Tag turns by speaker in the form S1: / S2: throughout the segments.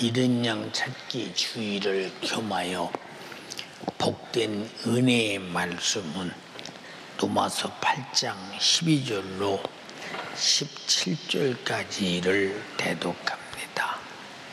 S1: 이른 양 찾기 주의를 겸하여 복된 은혜의 말씀은 로마서 8장 12절로 17절까지를 대독합니다.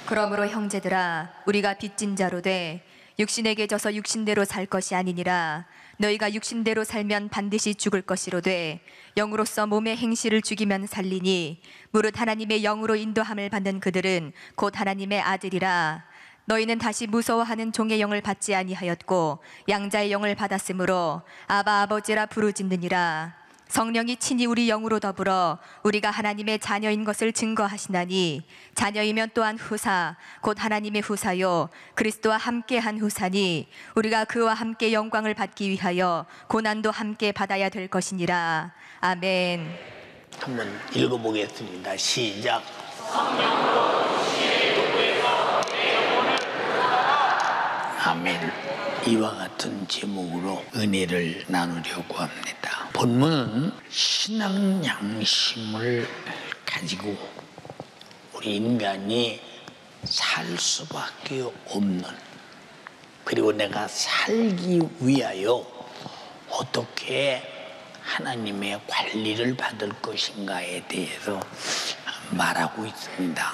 S2: 그러므로 형제들아, 우리가 빚진 자로 돼 육신에게 져서 육신대로 살 것이 아니니라. 너희가 육신대로 살면 반드시 죽을 것이로되 영으로서 몸의 행실을 죽이면 살리니 무릇 하나님의 영으로 인도함을 받는 그들은 곧 하나님의 아들이라. 너희는 다시 무서워하는 종의 영을 받지 아니하였고 양자의 영을 받았으므로 아바 아버지라 부르짖느니라. 성령이 친히 우리 영으로 더불어 우리가 하나님의 자녀인 것을 증거하시나니 자녀이면 또한 후사 곧 하나님의 후사요 그리스도와 함께한 후사니 우리가 그와 함께 영광을 받기 위하여 고난도 함께 받아야 될 것이니라. 아멘.
S1: 한번 읽어보겠습니다. 시작. 아멘. 이와 같은 제목으로 은혜를 나누려고 합니다. 본문은 신앙 양심을 가지고 우리 인간이 살 수밖에 없는, 그리고 내가 살기 위하여 어떻게 하나님의 관리를 받을 것인가에 대해서 말하고 있습니다.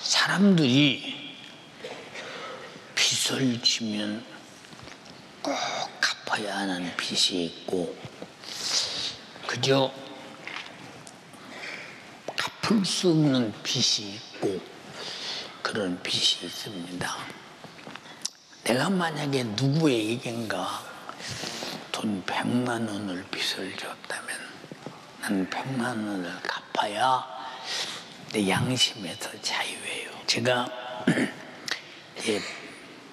S1: 사람들이 빚을 지면 꼭 갚아야 하는 빚이 있고 그저 갚을 수 없는 빚이 있고 그런 빚이 있습니다. 내가 만약에 누구에게인가 돈 100만 원을 빚을 줬다면 난 100만 원을 갚아야 내 양심에서 자유해요. 제가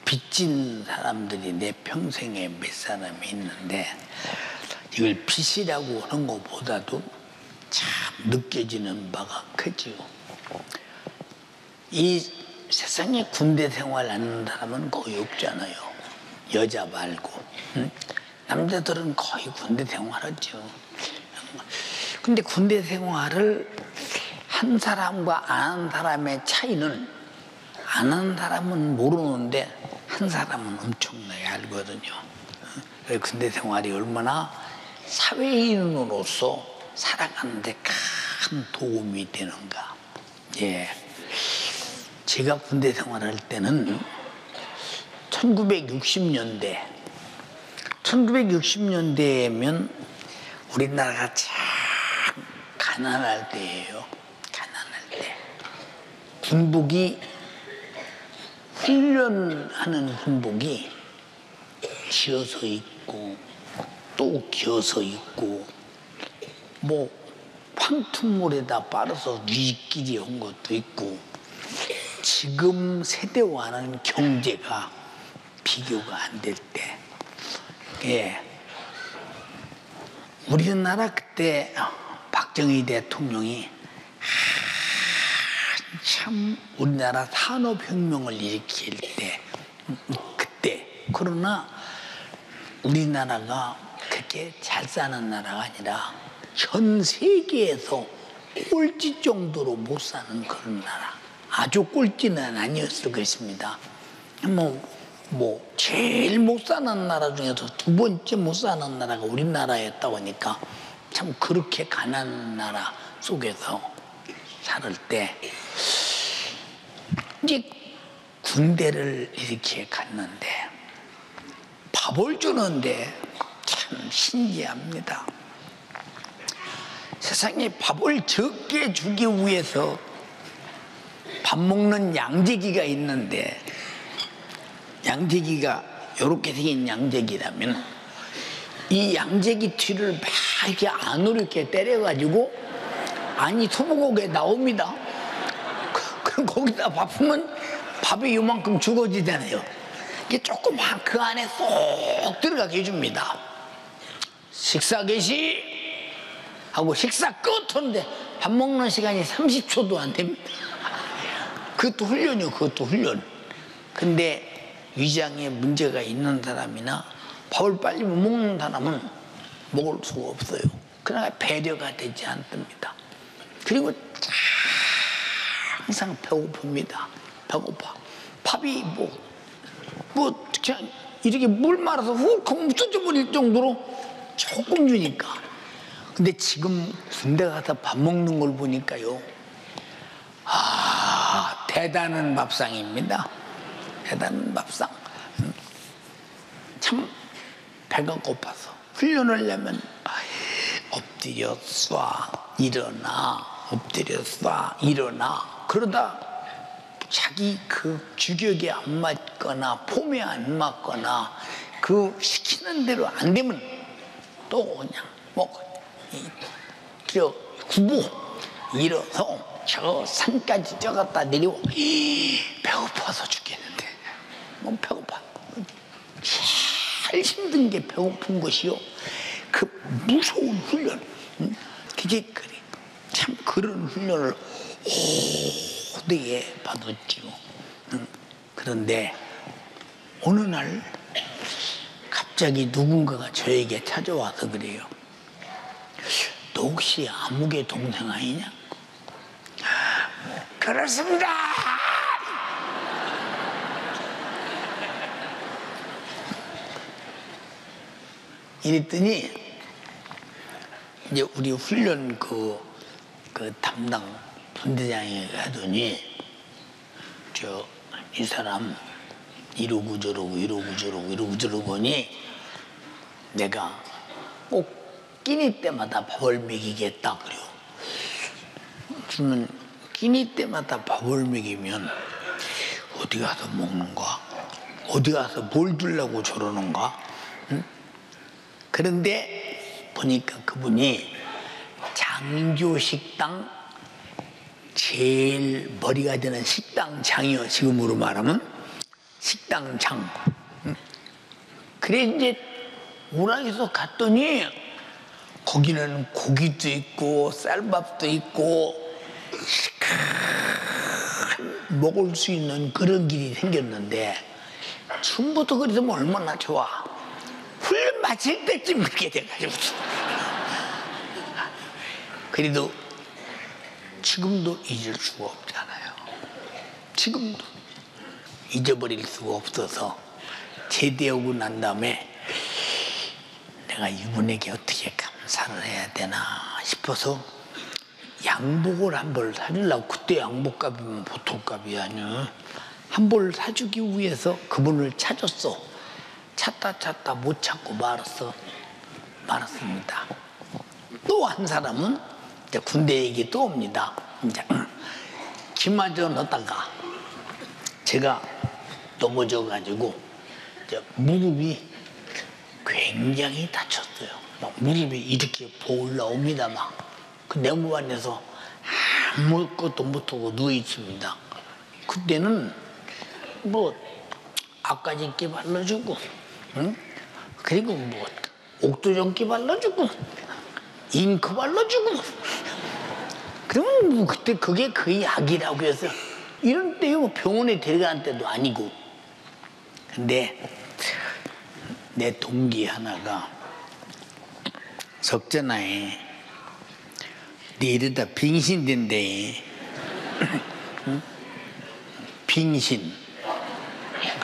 S1: 빚진 사람들이 내 평생에 몇 사람이 있는데 이걸 빚이라고 하는 것보다도 참 느껴지는 바가 크죠. 이 세상에 군대 생활하는 사람은 거의 없잖아요. 여자 말고. 남자들은 거의 군대 생활하죠. 근데 군대 생활을 한 사람과 안 한 사람의 차이는 안 한 사람은 모르는데 한 사람은 엄청나게 알거든요. 군대 생활이 얼마나 사회인으로서 살아가는데 큰 도움이 되는가. 예, 제가 군대 생활할 때는 1960년대면 우리나라가 참 가난할 때예요. 가난할 때. 군복이 훈련하는 군복이 지어서 있고 또 기어서 있고 뭐 황투물에다 빨아서 위끼리 한 것도 있고 지금 세대와는 경제가 비교가 안 될 때, 예, 우리나라 그때 박정희 대통령이 참 우리나라 산업혁명을 일으킬 때, 그때, 그러나 우리나라가 그렇게 잘 사는 나라가 아니라 전 세계에서 꼴찌 정도로 못 사는 그런 나라. 아주 꼴찌는 아니었을 것입니다. 제일 못 사는 나라 중에서 두 번째 못 사는 나라가 우리나라였다고 하니까 참 그렇게 가난한 나라 속에서 살 때 이제 군대를 이렇게 갔는데 밥을 주는데 참 신기합니다. 세상에 밥을 적게 주기 위해서 밥 먹는 양재기가 있는데, 양재기가 이렇게 생긴 양재기라면 이 양재기 뒤를 막 이렇게 안으로 이렇게 때려가지고 안이 소복하게 나옵니다. 그럼 거기다 밥하면 밥이 요만큼 죽어지잖아요. 이게 조금만 그 안에 쏙 들어가게 해줍니다. 식사 개시 하고 식사 끝 하는데 밥 먹는 시간이 30초도 안 됩니다. 그것도 훈련이요, 그것도 훈련. 근데 위장에 문제가 있는 사람이나 밥을 빨리 못 먹는 사람은 먹을 수가 없어요. 그러나 배려가 되지 않습니다. 그리고 쫙 항상 배고픕니다. 배고파. 밥이 그냥 이렇게 물 말아서 훅 쏟아버릴 정도로 조금 주니까. 근데 지금 군대 가서 밥 먹는 걸 보니까요, 대단한 밥상입니다. 대단한 밥상. 참 배가 고파서 훈련을 하려면 엎드려 쏴 일어나, 엎드려 쏴 일어나, 그러다 자기 그 주격에 안 맞거나 폼에 안 맞거나 그 시키는 대로 안 되면 또 그냥 구보 일어서 저 산까지 쪄갔다 내리고 배고파서 죽겠는데 배고파. 제일 힘든 게 배고픈 것이요, 그 무서운 훈련. 그게 그래. 참 그런 훈련을 오대에 받았지요. 그런데 어느 날 갑자기 누군가가 저에게 찾아와서 그래요. 너 혹시 아무개 동생 아니냐? 그렇습니다. 이랬더니 이제 우리 훈련 그 담당 분대장이 하더니 이 사람 이러고 저러고 보니 내가 꼭 끼니 때마다 밥을 먹이겠다 그래요. 그러면 끼니 때마다 밥을 먹이면 어디 가서 먹는가? 어디 가서 뭘 주려고 저러는가? 응? 그런데 보니까 그분이 장조식당 제일 머리가 되는 식당장이요. 지금으로 말하면 식당장. 그래 이제 오락에서 갔더니 거기는 고기도 있고 쌀밥도 있고 먹을 수 있는 그런 길이 생겼는데 처음부터 그래서 얼마나 좋아. 훈련 마칠 때쯤 그렇게 돼가지고. 그래도 지금도 잊을 수가 없잖아요. 지금도 잊어버릴 수가 없어서 제대하고 난 다음에 내가 이분에게 어떻게 감사를 해야 되나 싶어서 양복을 한 벌 사주려고. 그때 양복값이면 보통 값이 아니야. 한 벌 사주기 위해서 그분을 찾았어. 찾다 못 찾고 말았습니다. 또 한 사람은 이제 군대 얘기 또 옵니다. 이제 기마저 넣다가 제가 넘어져가지고 무릎이 굉장히 다쳤어요. 막 무릎이 이렇게 올라옵니다. 막 그 내무 안에서 아무것도 못하고 누워 있습니다. 그때는 앞가진기 발라주고, 응? 그리고 옥도전기 발라주고, 잉크 발라주고. 그러면 그때 그게 거의 약이라고 해서 이런 때요 병원에 데려가는 때도 아니고. 근데 내 동기 하나가 석전하에 네 이러다 빙신된대. 응? 빙신.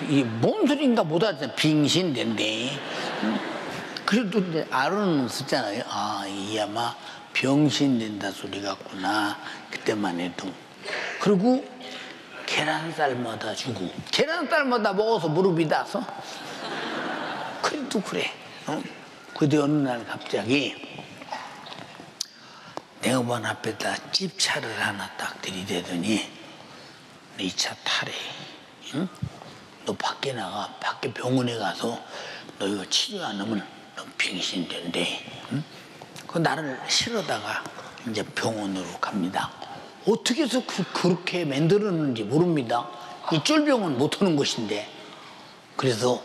S1: 이게 뭔 소린가 못 알아듣잖아. 빙신된대. 응? 그래도 이제 알아는 썼잖아요. 이 아마 병신된다 소리 같구나. 그때만 해도. 그리고 계란쌀마다 주고. 계란쌀마다 먹어서 무릎이 닿아서. 그래도 그래. 그때 어느 날 갑자기 내어반 앞에다 찝차를 하나 딱 들이대더니 이 차 타래. 응? 너 밖에 나가. 밖에 병원에 가서 너 이거 치료 안 하면 너 병신된대. 응? 그 나를 실어다가 이제 병원으로 갑니다. 어떻게 해서 그렇게 만들었는지 모릅니다. 이 쫄병은 못하는 것인데. 그래서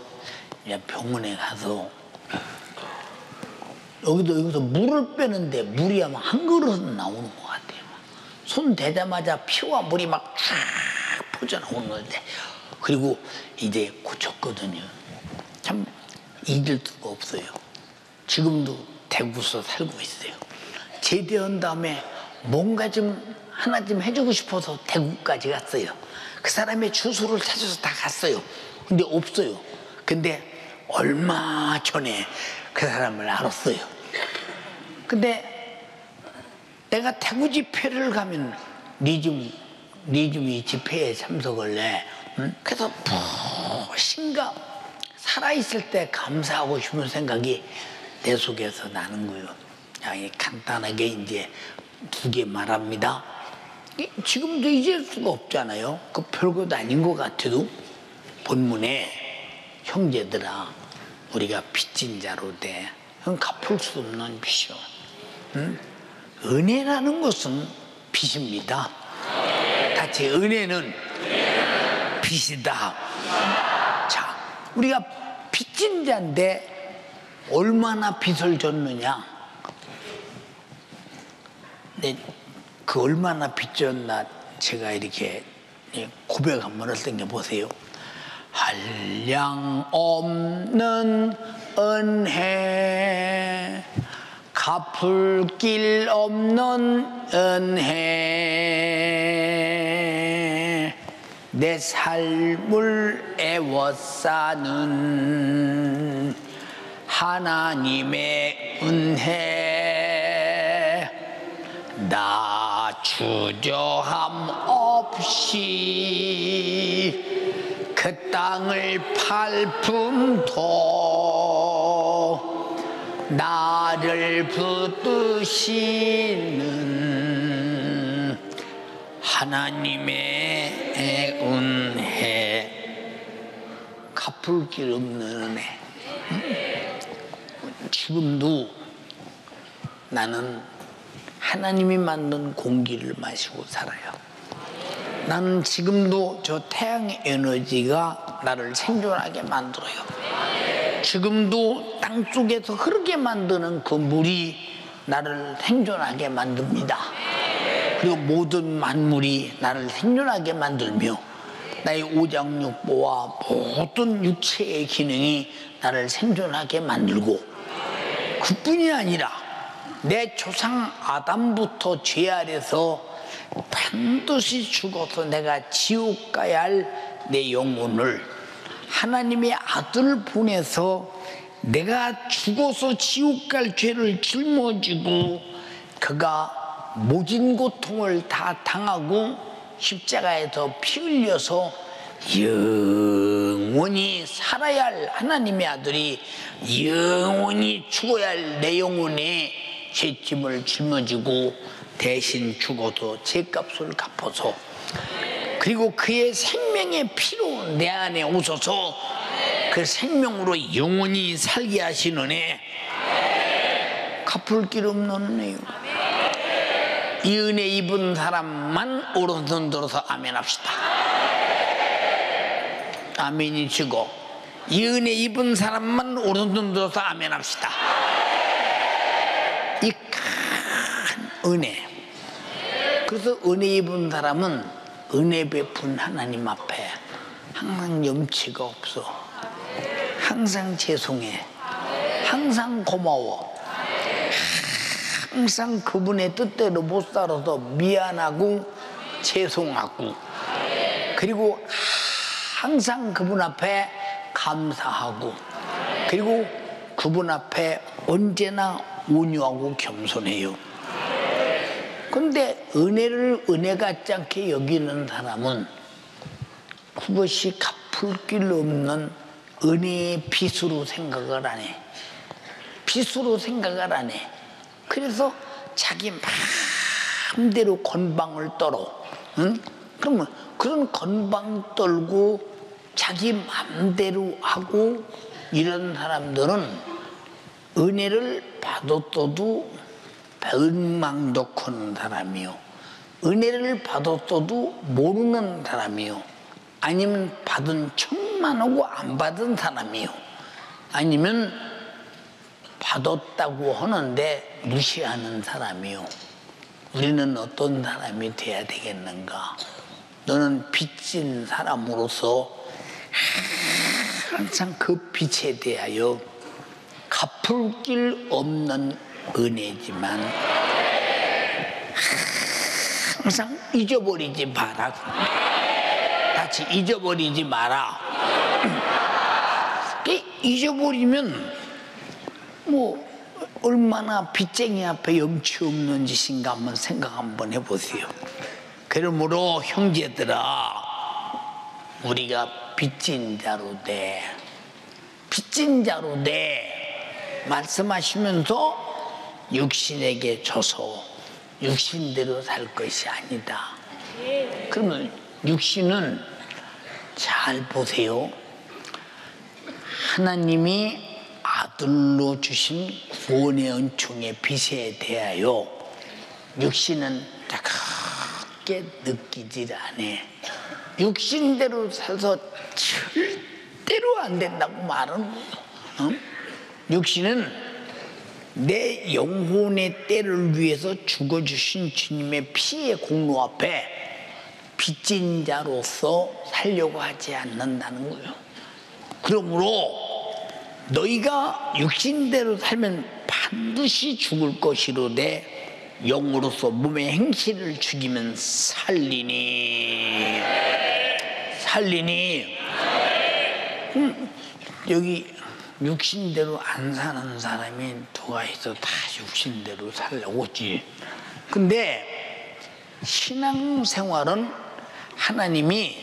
S1: 이제 병원에 가서 여기서 물을 빼는데 물이 아마 한 그릇은 나오는 것 같아요. 손 대자마자 피와 물이 막 쫙 퍼져 나오는 건데. 그리고 이제 고쳤거든요. 참 잊을 수가 없어요. 지금도 대구서 살고 있어요. 제대한 다음에 뭔가 좀 하나 좀 해주고 싶어서 대구까지 갔어요. 그 사람의 주소를 찾아서 다 갔어요. 근데 없어요. 근데 얼마 전에 그 사람을 알았어요. 근데 내가 대구 집회를 가면 니즘이 집회에 참석을 해. 그래서 무엇인가 살아있을 때 감사하고 싶은 생각이 내 속에서 나는 거예요. 간단하게 이제 2개 말합니다. 지금도 잊을 수가 없잖아요. 그 별것도 아닌 것 같아도 본문에 형제들아 우리가 빚진 자로 돼. 그건 갚을 수 없는 빚이요. 은혜라는 것은 빚입니다. 같이 은혜는 빚이다. 자, 우리가 빚진 자인데 얼마나 빚을 졌느냐. 네, 그 얼마나 빚졌나 제가 이렇게 고백 한번 당겨보세요. 한량 없는 은혜, 갚을 길 없는 은혜, 내 삶을 애워싸는 하나님의 은혜, 나 주저함 없이 그 땅을 밟음도 나를 붙드시는 하나님의 은혜, 갚을 길 없는 은혜. 지금도 나는 하나님이 만든 공기를 마시고 살아요. 나는 지금도 저 태양의 에너지가 나를 생존하게 만들어요. 지금도 땅속에서 흐르게 만드는 그 물이 나를 생존하게 만듭니다. 그리고 모든 만물이 나를 생존하게 만들며 나의 오장육부와 모든 육체의 기능이 나를 생존하게 만들고, 그뿐이 아니라 내 조상 아담부터 죄 아래서 반드시 죽어서 내가 지옥 가야 할 내 영혼을 하나님의 아들을 보내서 내가 죽어서 지옥 갈 죄를 짊어지고 그가 모진 고통을 다 당하고 십자가에서 피 흘려서 영원히 살아야 할 하나님의 아들이 영원히 죽어야 할 내 영혼의 죄짐을 짊어지고 대신 죽어도 죄값을 갚아서, 그리고 그의 생명의 피로 내 안에 오셔서 그 생명으로 영원히 살게 하시는 애, 갚을 길 없는 은혜요. 이 은혜 입은 사람만 오른손 들어서 아멘 합시다. 아멘이 치고, 이 은혜 입은 사람만 오른손 들어서 아멘 합시다. 이 큰 은혜. 그래서 은혜 입은 사람은 은혜 베푼 하나님 앞에 항상 염치가 없어. 항상 죄송해. 항상 고마워. 항상 그분의 뜻대로 못 살아서 미안하고 죄송하고, 그리고 항상 그분 앞에 감사하고, 그리고 그분 앞에 언제나 온유하고 겸손해요. 그런데 은혜를 은혜 같지 않게 여기는 사람은 그것이 갚을 길 없는 은혜의 빚으로 생각을 안 해. 빚으로 생각을 안 해. 그래서 자기 마음대로 건방을 떨어. 응? 그러면 그런 건방 떨고 자기 마음대로 하고 이런 사람들은 은혜를 받았어도 엉망덕한 사람이요, 은혜를 받았어도 모르는 사람이요, 아니면 받은 척만 하고 안 받은 사람이요, 아니면 받았다고 하는데 무시하는 사람이요. 우리는 어떤 사람이 돼야 되겠는가? 너는 빚진 사람으로서 항상 그 빚에 대하여 갚을 길 없는 은혜지만 항상 잊어버리지 마라. 같이 잊어버리지 마라. 잊어버리면 뭐 얼마나 빚쟁이 앞에 염치 없는 짓인가 한번 생각 한번 해보세요. 그러므로 형제들아, 우리가 빚진 자로 돼, 빚진 자로 돼 말씀하시면서 육신에게 줘서 육신대로 살 것이 아니다. 그러면 육신은 잘 보세요. 하나님이 아들로 주신 구원의 은총의 빛에 대하여 육신은 차갑게 느끼질 않아. 육신대로 살서 절대로 안 된다고 말하는 거예요. 육신은 내 영혼의 때를 위해서 죽어주신 주님의 피의 공로 앞에 빚진 자로서 살려고 하지 않는다는 거예요. 그러므로 너희가 육신대로 살면 반드시 죽을 것이로되 영으로서 몸의 행실을 죽이면 살리니. 여기 육신대로 안 사는 사람이 누가 있어? 다 육신대로 살려고 하지. 근데 신앙생활은 하나님이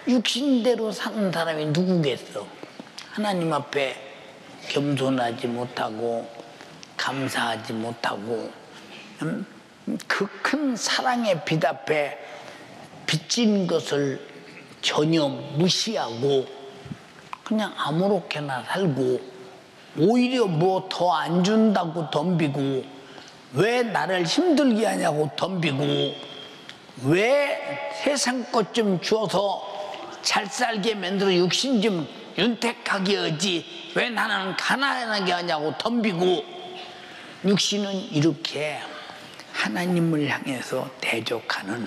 S1: 육신대로 사는 사람이 누구겠어? 하나님 앞에 겸손하지 못하고 감사하지 못하고 그 큰 사랑의 빛 앞에 빚진 것을 전혀 무시하고 그냥 아무렇게나 살고 오히려 뭐 더 안 준다고 덤비고 왜 나를 힘들게 하냐고 덤비고 왜 세상 것 좀 주어서 잘 살게 만들어 육신 좀 윤택하게 하지 왜 나는 가난하게 하냐고 덤비고 육신은 이렇게 하나님을 향해서 대적하는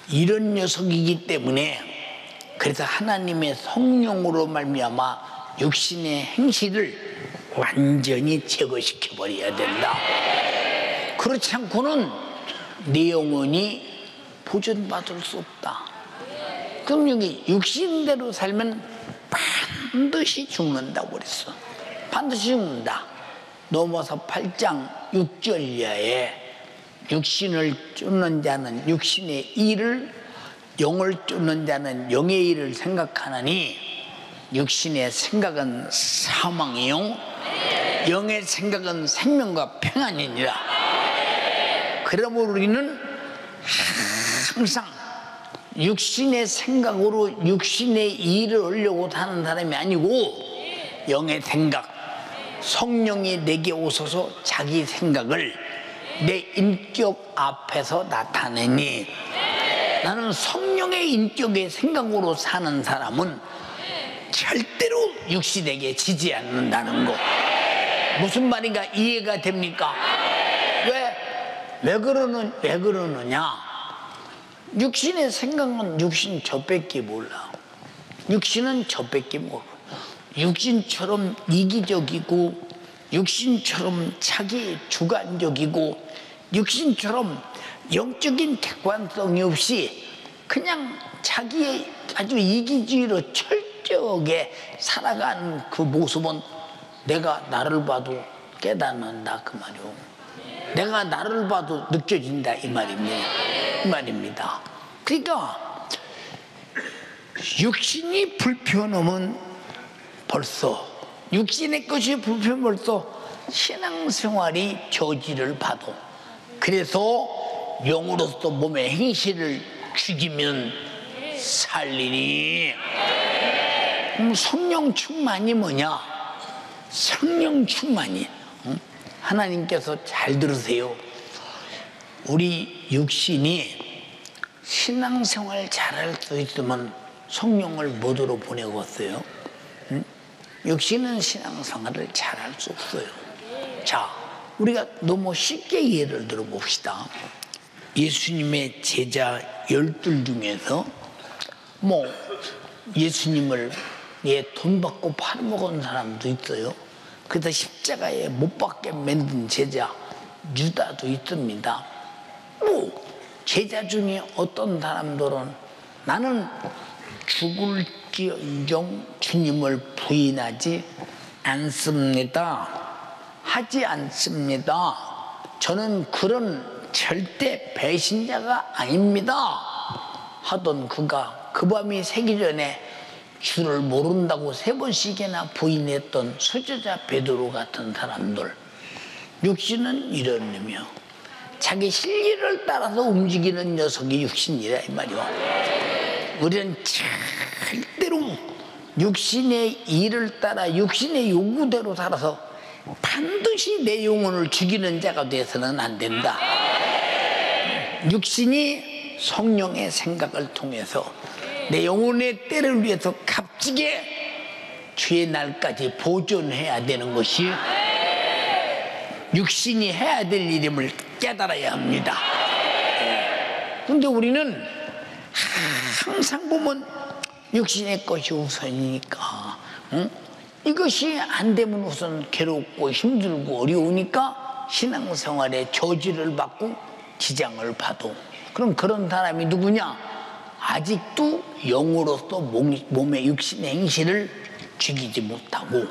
S1: 이런 녀석이기 때문에 그래서 하나님의 성령으로 말미암아 육신의 행실을 완전히 제거시켜 버려야 된다. 그렇지 않고는 네 영혼이 보존받을 수 없다. 그럼 여기 육신대로 살면 반드시 죽는다고 그랬어. 반드시 죽는다. 넘어서 8장 6절 이하에 육신을 쫓는 자는 육신의 일을, 영을 쫓는 자는 영의 일을 생각하나니 육신의 생각은 사망이요 영의 생각은 생명과 평안이니라. 그러므로 우리는 항상 육신의 생각으로 육신의 일을 하려고 하는 사람이 아니고 영의 생각, 성령이 내게 오셔서 자기 생각을 내 인격 앞에서 나타내니 나는 성령의 인격의 생각으로 사는 사람은 절대로 육신에게 지지 않는다는 거. 무슨 말인가 이해가 됩니까? 왜 그러느냐? 육신의 생각은 육신 저밖에 몰라. 육신은 저밖에 몰라. 육신처럼 이기적이고 육신처럼 자기 주관적이고 육신처럼 영적인 객관성이 없이 그냥 자기의 아주 이기주의로 철저하게 살아가는 그 모습은 내가 나를 봐도 깨닫는다 그 말이오. 내가 나를 봐도 느껴진다 이 말입니다. 그러니까 육신이 불편하면 벌써 육신의 것이 불편하면 벌써 신앙생활이 저지를 봐도 그래서 영으로서 몸의 행실을 죽이면 살리니. 성령 충만이 뭐냐? 성령 충만이 하나님께서 잘 들으세요. 우리 육신이 신앙생활 잘할 수 있으면 성령을 뭐로 보내겠어요? 육신은 신앙생활을 잘할 수 없어요. 자, 우리가 너무 쉽게 예를 들어봅시다. 예수님의 제자 12 중에서 뭐 예수님을 돈 받고 팔아먹은 사람도 있어요. 그래서 십자가에 못 박게 만든 제자 유다도 있습니다. 뭐 제자 중에 어떤 사람들은 나는 죽을지언정 주님을 부인하지 않습니다. 하지 않습니다. 저는 그런 절대 배신자가 아닙니다. 하던 그가 그 밤이 새기 전에 주를 모른다고 3번씩이나 부인했던 수제자 베드로 같은 사람들, 육신은 이러느며 자기 실리를 따라서 움직이는 녀석이 육신이라 이 말이요. 우리는 절대로 육신의 일을 따라 육신의 요구대로 살아서 반드시 내 영혼을 죽이는 자가 돼서는 안 된다. 육신이 성령의 생각을 통해서 내 영혼의 때를 위해서 값지게 주의 날까지 보존해야 되는 것이 육신이 해야 될 일임을 깨달아야 합니다. 그런데 우리는 항상 보면 육신의 것이 우선이니까, 응? 이것이 안 되면 우선 괴롭고 힘들고 어려우니까 신앙생활에 저지를 받고 지장을 받아. 그럼 그런 사람이 누구냐? 아직도 영으로서 몸의 육신의 행실을 죽이지 못하고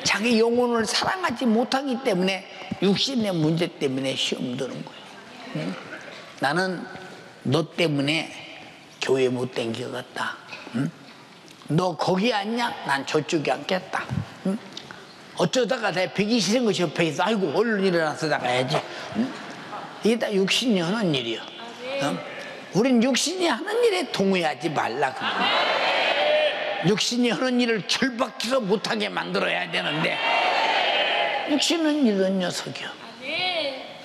S1: 자기 영혼을 사랑하지 못하기 때문에 육신의 문제 때문에 시험 드는 거예요. 응? 나는 너 때문에 교회 못 댕겨갔다. 응? 너 거기 앉냐? 난 저쪽에 앉겠다. 응? 어쩌다가 내가 배기 싫은 것이 옆에 있어. 아이고 얼른 일어나서 나가야지. 응? 이게 다 육신이 하는 일이야. 응? 우린 육신이 하는 일에 동의하지 말라. 육신이 하는 일을 절박해서 못하게 만들어야 되는데 육신은 이런 녀석이야.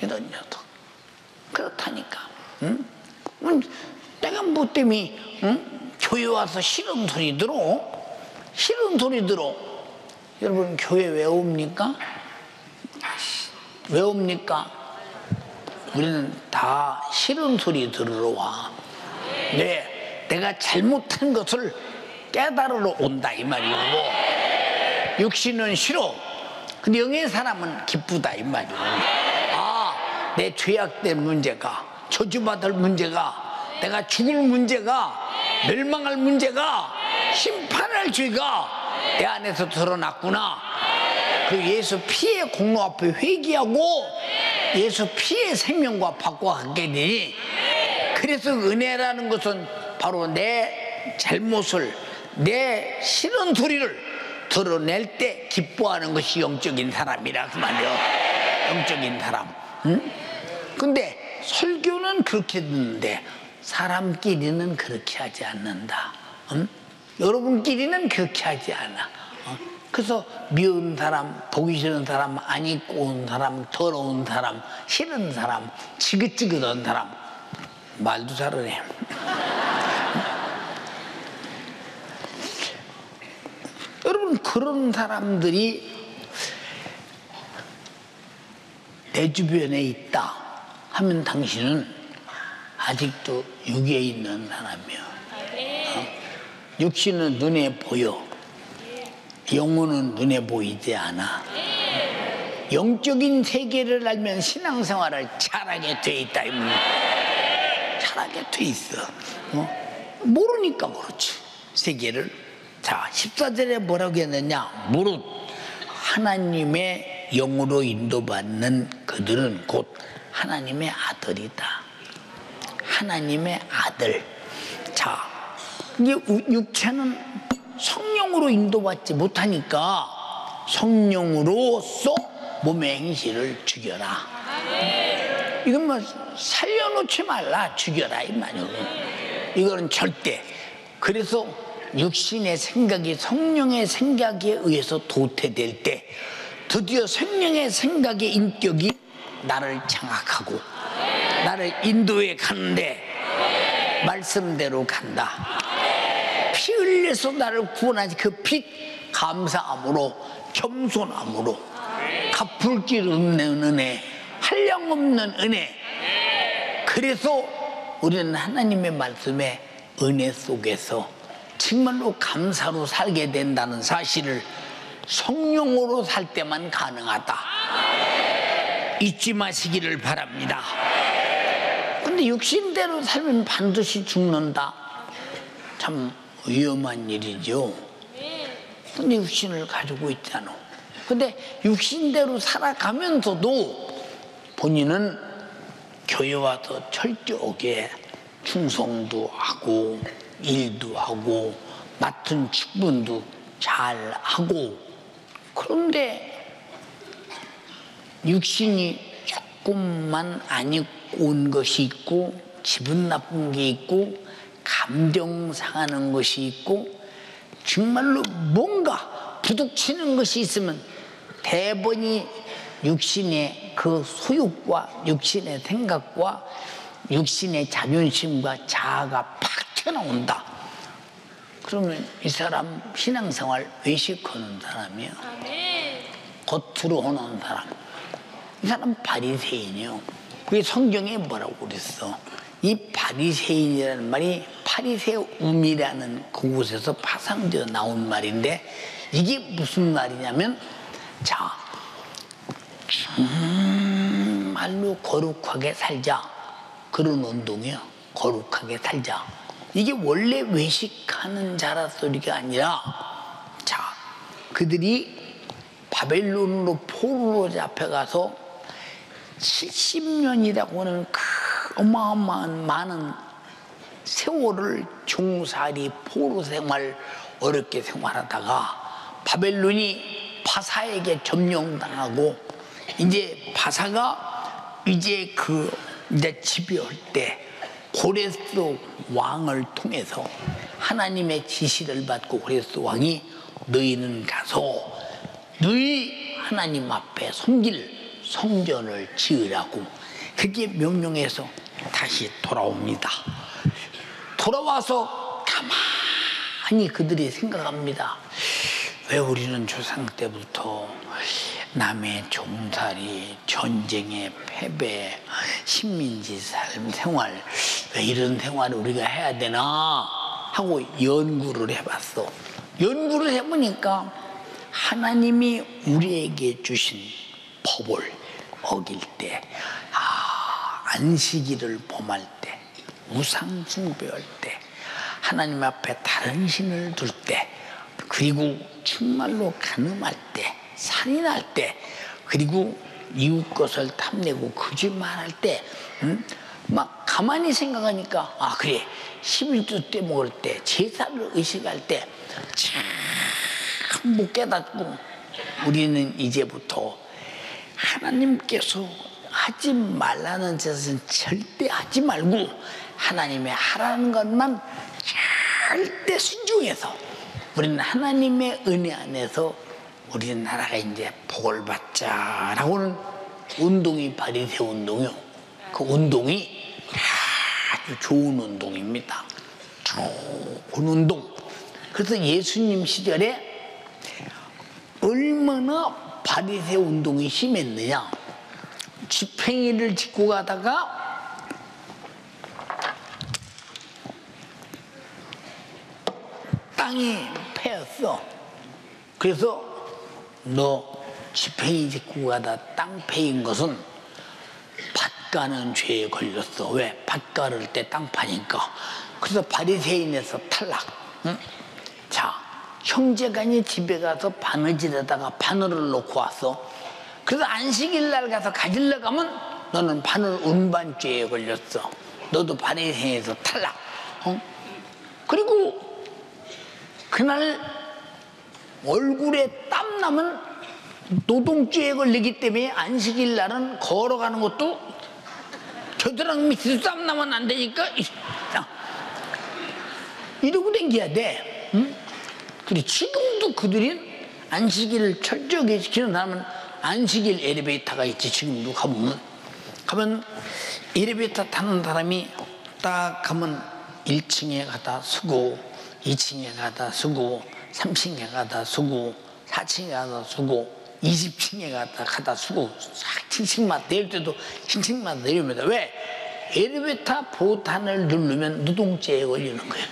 S1: 이런 녀석. 그렇다니까. 응? 내가 뭐 때문에 교회 와서 싫은 소리 들어? 싫은 소리 들어. 여러분 교회 왜 옵니까? 왜 옵니까? 우리는 다 싫은 소리 들으러 와. 네, 내가 잘못한 것을 깨달으러 온다 이 말이고, 육신은 싫어. 근데 영의 사람은 기쁘다 이 말이고. 아, 내 죄악된 문제가, 저주받을 문제가, 내가 죽을 문제가, 멸망할 문제가, 심판할 죄가 내 안에서 드러났구나. 그 예수 피의 공로 앞에 회개하고 예수 피의 생명과 바꿔가게 되니, 그래서 은혜라는 것은 바로 내 잘못을, 내 싫은 소리를 드러낼 때 기뻐하는 것이 영적인 사람이라 그 말이요. 영적인 사람. 응? 근데 설교는 그렇게 듣는데 사람끼리는 그렇게 하지 않는다. 응? 여러분끼리는 그렇게 하지 않아. 그래서 미운 사람, 보기 싫은 사람, 안 입고 온 사람, 더러운 사람, 싫은 사람, 지긋지긋한 사람, 말도 잘하네. 여러분, 그런 사람들이 내 주변에 있다 하면 당신은 아직도 육에 있는 사람이야. 육신은 눈에 보여. 영혼은 눈에 보이지 않아. 영적인 세계를 알면 신앙생활을 잘하게 돼 있다. 잘하게 돼 있어. 모르니까 그렇지. 세계를. 자, 14절에 뭐라고 했느냐? 무릇 하나님의 영으로 인도받는 그들은 곧 하나님의 아들이다. 하나님의 아들. 자, 이제 육체는 성령으로 인도받지 못하니까 성령으로서 몸의 행실을 죽여라. 이건 뭐 살려놓지 말라, 죽여라 이 말이에요. 이거는 절대. 그래서 육신의 생각이 성령의 생각에 의해서 도태될 때 드디어 성령의 생각의 인격이 나를 장악하고 나를 인도해 가는데 말씀대로 간다. 피 흘려서 나를 구원하지. 그 빛 감사함으로, 겸손함으로, 갚을 길 없는 은혜, 한량 없는 은혜. 그래서 우리는 하나님의 말씀에 은혜 속에서 정말로 감사로 살게 된다는 사실을 성령으로 살 때만 가능하다. 잊지 마시기를 바랍니다. 근데 근데 육신대로 살면 반드시 죽는다. 참 위험한 일이죠. 근데 육신을 가지고 있잖아. 근데 육신대로 살아가면서도 본인은 교회 와서 철저하게 충성도 하고 일도 하고 맡은 직분도 잘 하고. 그런데 육신이 조금만 안 입고 온 것이 있고 기분 나쁜 게 있고 감정 상하는 것이 있고 정말로 뭔가 부딪히는 것이 있으면 대번이 육신의 그 소욕과 육신의 생각과 육신의 자존심과 자아가 팍 튀어나온다. 그러면 이 사람 신앙생활 외식하는 사람이야. 겉으로 하는 사람. 이 사람 바리새인이요. 그게 성경에 뭐라고 그랬어? 이 바리새인이라는 말이 파리새움이라는 그곳에서 파생되어 나온 말인데 이게 무슨 말이냐면 자, 정말로 거룩하게 살자. 그런 운동이요. 거룩하게 살자. 이게 원래 외식하는 자라 소리가 아니라 자, 그들이 바벨론으로 포로로 잡혀가서 70년이라고 하는 그 어마어마한 많은 세월을 종살이 포로 생활 어렵게 생활하다가 바벨론이 바사에게 점령당하고 이제 바사가 이제 이제 지배할 때 고레스 왕을 통해서 하나님의 지시를 받고 고레스 왕이 너희는 가서 너희 하나님 앞에 섬길 성전을 지으라고 그렇게 명령해서 다시 돌아옵니다. 돌아와서 가만히 그들이 생각합니다. 왜 우리는 조상 때부터 남의 종살이, 전쟁의 패배, 식민지 삶 생활, 왜 이런 생활을 우리가 해야 되나 하고 연구를 해봤어. 연구를 해보니까 하나님이 우리에게 주신 법을 어길 때, 안식일을 범할 때, 우상 숭배할 때, 하나님 앞에 다른 신을 둘 때, 그리고 정말로 간음할 때, 살인할 때, 그리고 이웃 것을 탐내고 거짓말할 때, 막 가만히 생각하니까 그래 11조 때 먹을 때, 제사를 의식할 때 참 못 깨닫고 우리는 이제부터 하나님께서 하지 말라는 짓은 절대 하지 말고 하나님의 하라는 것만 절대 순종해서 우리는 하나님의 은혜 안에서 우리나라가 이제 복을 받자라고는 운동이 바리새 운동이요. 그 운동이 아주 좋은 운동입니다. 좋은 운동. 그래서 예수님 시절에 얼마나 바리새 운동이 심했느냐. 지팽이를 짚고 가다가 땅이 패였어. 그래서 너 지팽이 짚고 가다 땅 패인 것은 밭 가는 죄에 걸렸어. 왜? 밭 가를 때 땅 파니까. 그래서 바리새인에서 탈락. 응? 자, 형제간이 집에 가서 바느질하다가 바늘을 놓고 왔어. 그래서 안식일 날 가서 가지러 가면 너는 바늘 운반죄에 걸렸어. 너도 바리새인에서 탈락. 그리고 그날 얼굴에 땀 나면 노동죄에 걸리기 때문에 안식일 날은 걸어가는 것도 겨드랑이 밑에서 땀 나면 안 되니까 이러고 댕겨야 돼. 응? 그리고 지금도 그들이 안식일을 철저하게 지키는 사람은 안식일 엘리베이터가 있지. 지금도 가면 엘리베이터 타는 사람이 딱 가면 1층에 가다 서고 2층에 가다 서고 3층에 가다 서고 4층에 가다 서고 20층에 가다 서고 7층마다 내릴 때도 7층마다 내립니다. 왜? 엘리베이터 보탄을 누르면 노동죄에 걸리는 거예요.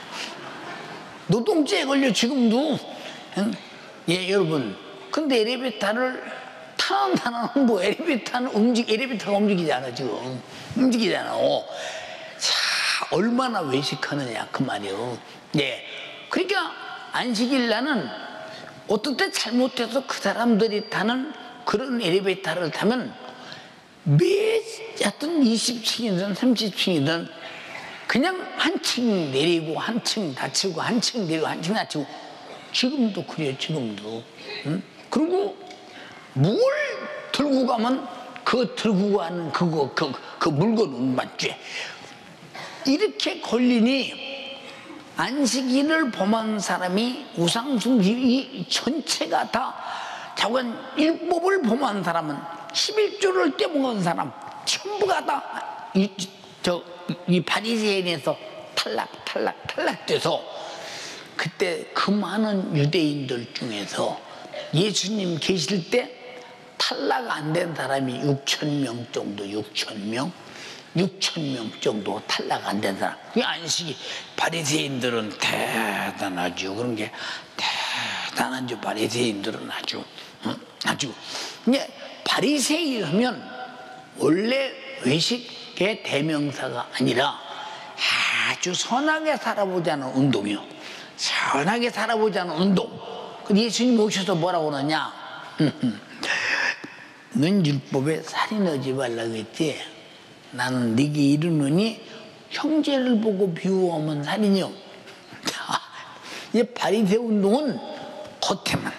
S1: 노동죄에 걸려 지금도. 예, 여러분. 근데 엘리베이터를 타는 사람은 엘리베이터가 움직이잖아 지금. 움직이잖아. 얼마나 외식하느냐 그 말이요. 예. 그러니까 안식일 날은 어떤 때 잘못해서 그 사람들이 타는 그런 엘리베이터를 타면 하여튼 20층이든 30층이든 그냥 한 층 내리고 한 층 다치고 한 층 내리고 한 층 다치고 지금도 그래요. 지금도. 응? 그리고 뭘 들고 가면 그 들고 가는 그 물건은 맞지. 이렇게 걸리니 안식일을 범한 사람이 우상숭배 전체가 다 자관 율법을 범한 사람은 11조를 떼먹은 사람 전부가 다 이 바리새인에서 탈락돼서 그때 그 많은 유대인들 중에서 예수님 계실 때 탈락 안 된 사람이 6,000명 정도, 6,000명 정도 탈락 안 된 사람. 이 안식이 바리새인들은 대단하죠. 그런 게 대단하죠. 바리새인들은 아주 근데 바리새인 하면 원래 외식의 대명사가 아니라 아주 선하게 살아보자는 운동이요. 선하게 살아보자는 운동. 예수님 오셔서 뭐라고 그러냐? 넌 율법에 살인하지 말라고 했지. 나는 네게 이르노니 형제를 보고 비유하면 살인이요. 이 바리새 운동은 겉에만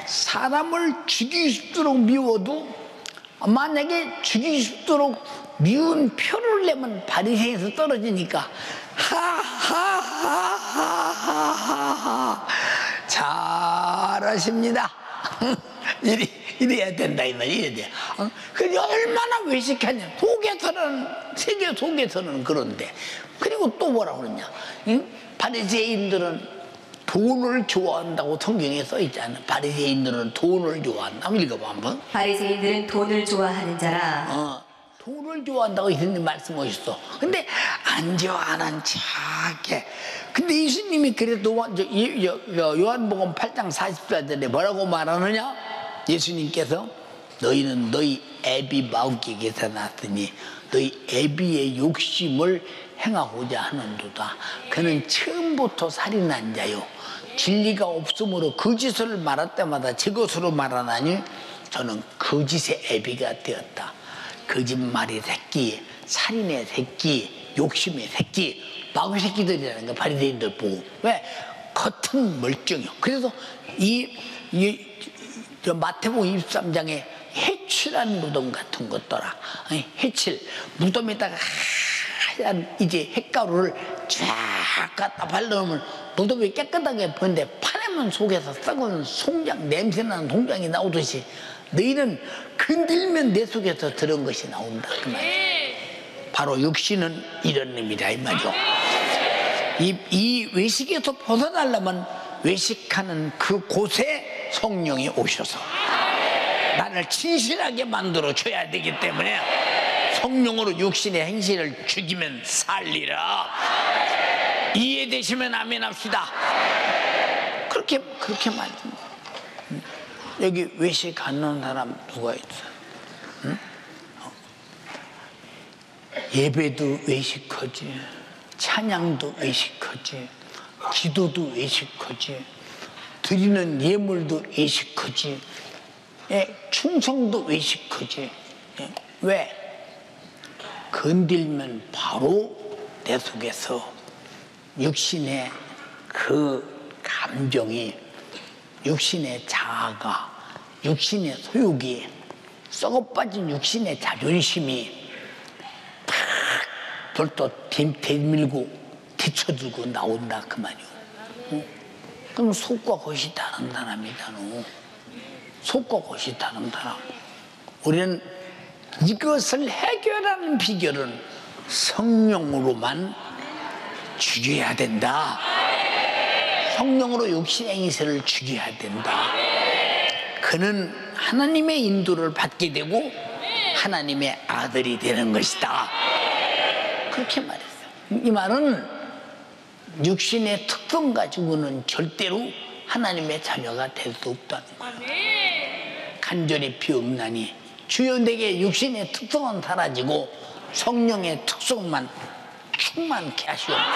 S1: 사람을 죽이고 싶도록 미워도 만약에 죽이고 싶도록 미운 표를 내면 바리새에서 떨어지니까 하하하하하하 잘하십니다. 이래야 된다 이 말이야. 이래야 돼. 그게 얼마나 외식하냐. 세계 속에서는 그런데. 그리고 또 뭐라 그러냐. 바리새인들은 돈을 좋아한다고 성경에 써 있잖아. 바리새인들은 돈을 좋아한다. 한번 읽어봐 한번.
S2: 바리새인들은 돈을 좋아하는 자라.
S1: 돈을 좋아한다고 예수님 말씀하셨어. 근데 안 좋아하는 척해. 근데 예수님이 그래도 요한복음 8장 44절에 뭐라고 말하느냐? 예수님께서 너희는 너희 애비 마귀에게서 났으니 너희 애비의 욕심을 행하고자 하는도다. 그는 처음부터 살인한 자요. 진리가 없으므로 거짓을 말할 때마다 제 것으로 말하나니 저는 거짓의 애비가 되었다. 거짓말의 새끼, 살인의 새끼, 욕심의 새끼, 마귀 새끼들이라는 거 바리새인들 보고. 왜? 겉은 멀쩡해요. 그래서 마태복음 23장에 해칠한 무덤 같은 것더라. 해칠 무덤에다가 하얀 이제 햇가루를 쫙 갖다 발라놓으면 무덤이 깨끗하게 보이는데 파내면 속에서 썩은 송장, 냄새나는 송장이 나오듯이 너희는 건들면 내 속에서 들은 것이 나온다 그 말이야. 바로 육신은 이런 의미다 이 말이죠. 이 외식에서 벗어나려면 외식하는 그 곳에 성령이 오셔서 나를 진실하게 만들어 줘야 되기 때문에 성령으로 육신의 행실을 죽이면 살리라. 이해되시면 아멘 합시다. 그렇게 말입니다. 여기 외식하는 사람 누가 있어? 응? 예배도 외식하지, 찬양도 외식하지, 기도도 외식하지, 드리는 예물도 외식하지, 충성도 외식하지. 왜? 건들면 바로 내 속에서 육신의 그 감정이, 육신의 자아가, 육신의 소욕이, 썩어빠진 육신의 자존심이 팍 벌떡 대밀고 뒤쳐들고 나온다 그 말이오. 그럼 속과 겉이 다른 사람이다. 속과 겉이 다른 사람. 우리는 이것을 해결하는 비결은 성령으로만 죽여야 된다. 성령으로 육신의 행실을 죽여야 된다. 그는 하나님의 인도를 받게 되고 하나님의 아들이 되는 것이다. 그렇게 말했어요. 이 말은 육신의 특성 가지고는 절대로 하나님의 자녀가 될 수 없다는 거예요. 간절히 비옵나니 주여 내게 육신의 특성은 사라지고 성령의 특성만 충만케 하시옵니다.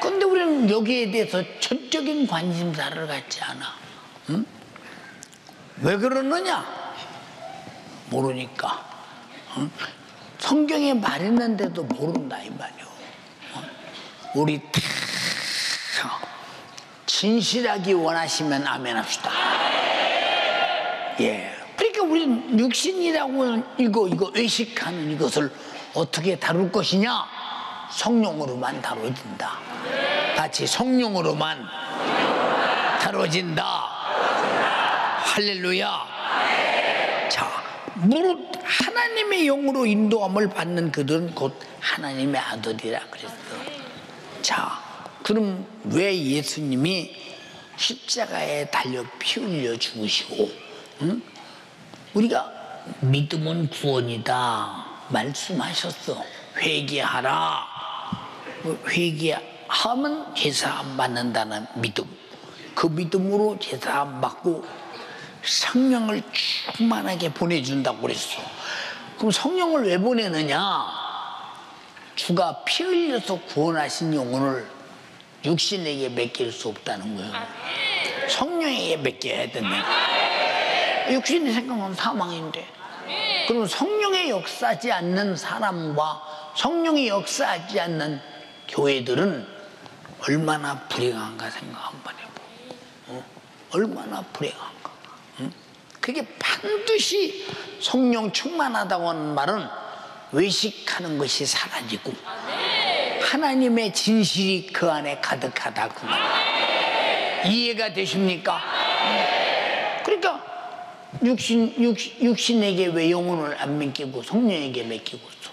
S1: 근데 우리는 여기에 대해서 전적인 관심사를 갖지 않아. 응? 왜 그러느냐? 모르니까. 응? 성경에 말했는데도 모른다 이 말이오. 우리 다 진실하기 원하시면 아멘 합시다. 예. 그러니까 우리는 육신이라고 이거 의식하는 이것을 어떻게 다룰 것이냐? 성령으로만 다뤄진다. 같이 성령으로만 다뤄진다. 할렐루야. 자, 무릇 하나님의 영으로 인도함을 받는 그들은 곧 하나님의 아들이라 그랬어. 자, 그럼 왜 예수님이 십자가에 달려 피 흘려 죽으시고, 응? 우리가 믿음은 구원이다 말씀하셨어. 회개하라. 회개하면 제사 안 받는다는 믿음. 그 믿음으로 제사 안 받고 성령을 충만하게 보내준다고 그랬어. 그럼 성령을 왜 보내느냐? 주가 피 흘려서 구원하신 영혼을 육신에게 맡길 수 없다는 거예요. 성령에게 맡겨야 된다. 육신의 생각은 사망인데, 그럼 성령의 역사하지 않는 사람과 성령이 역사하지 않는 교회들은 얼마나 불행한가 생각 한번 해보. 얼마나 불행한가. 그게 반드시 성령 충만하다고 하는 말은 외식하는 것이 사라지고 하나님의 진실이 그 안에 가득하다 그 말. 이해가 되십니까? 그러니까 육신에게 왜 영혼을 안 맡기고 성령에게 맡기고 있어?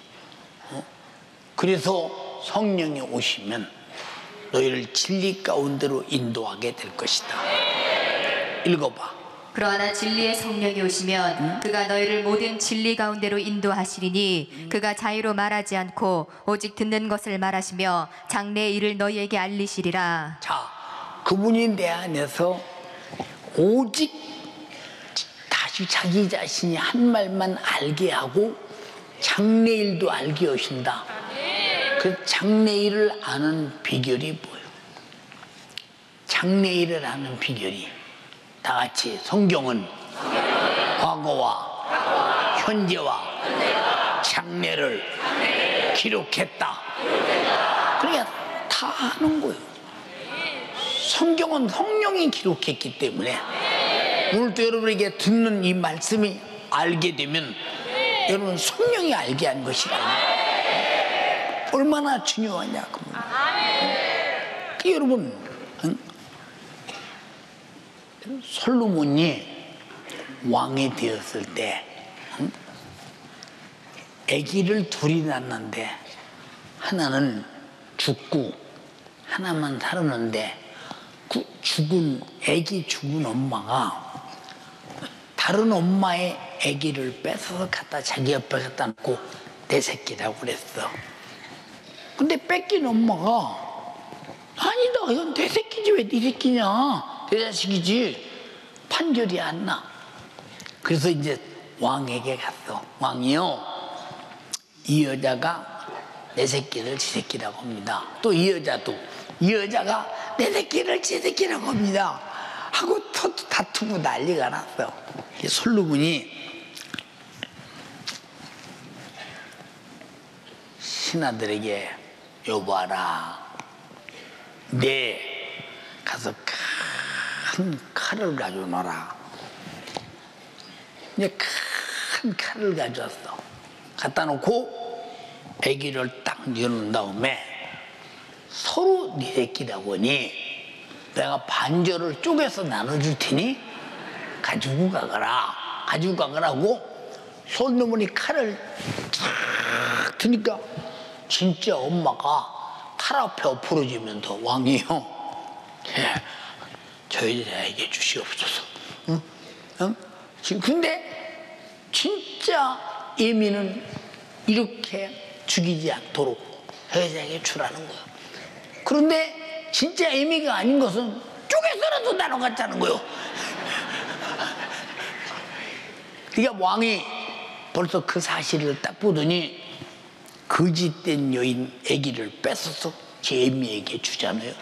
S1: 그래서 성령이 오시면 너희를 진리 가운데로 인도하게 될 것이다. 읽어봐.
S2: 그러나 진리의 성령이 오시면 그가 너희를 모든 진리 가운데로 인도하시리니 그가 자유로 말하지 않고 오직 듣는 것을 말하시며 장래의 일을 너희에게 알리시리라.
S1: 자, 그분이 내 안에서 오직 다시 자기 자신이 한 말만 알게 하고 장래일도 알게 하신다. 그 장래일을 아는 비결이 뭐예요? 장래일을 아는 비결이 다 같이 성경은 과거와 현재와 장래를 기록했다. 그러니까 다 아는 거예요. 성경은 성령이 기록했기 때문에 오늘도 여러분에게 듣는 이 말씀이 알게 되면 여러분 성령이 알게 한 것이다. 얼마나 중요하냐. 여러분, 솔로몬이 왕이 되었을 때 아기를 둘이 낳았는데 하나는 죽고 하나만 살았는데 그 아기 죽은 엄마가 다른 엄마의 아기를 뺏어서 갖다 자기 옆에 갖다 놓고 내 새끼라고 그랬어. 근데 뺏긴 엄마가 아니다, 이건 내 새끼지 왜 네 새끼냐, 내 자식이지. 판결이 안 나. 그래서 이제 왕에게 갔어. 왕이요, 이 여자가 내 새끼를 지 새끼라고 합니다. 또 이 여자도 이 여자가 내 새끼를 지 새끼라고 합니다 하고 다투고 난리가 났어. 솔로몬이 신하들에게 여보아라, 내 가서 큰 칼을 가져오너라. 이제 큰 칼을 가져왔어. 갖다 놓고 아기를 딱 여는 다음에 서로 네 새끼라고 하니 내가 반절을 쪼개서 나눠줄 테니 가지고 가거라. 가지고 가거라고 솔로몬이 칼을 탁 드니까 진짜 엄마가 칼 앞에 엎어지면서 왕이요, 저 여자에게 주시옵소서. 응? 응? 근데 진짜 예민은 이렇게 죽이지 않도록 여자에게 주라는 거야. 그런데 진짜 예미가 아닌 것은 쪼개서라도 나눠갔다는 거요. 그러니까 왕이 벌써 그 사실을 딱 보더니 거짓된 여인 아기를 뺏어서 제 애미에게 주잖아요.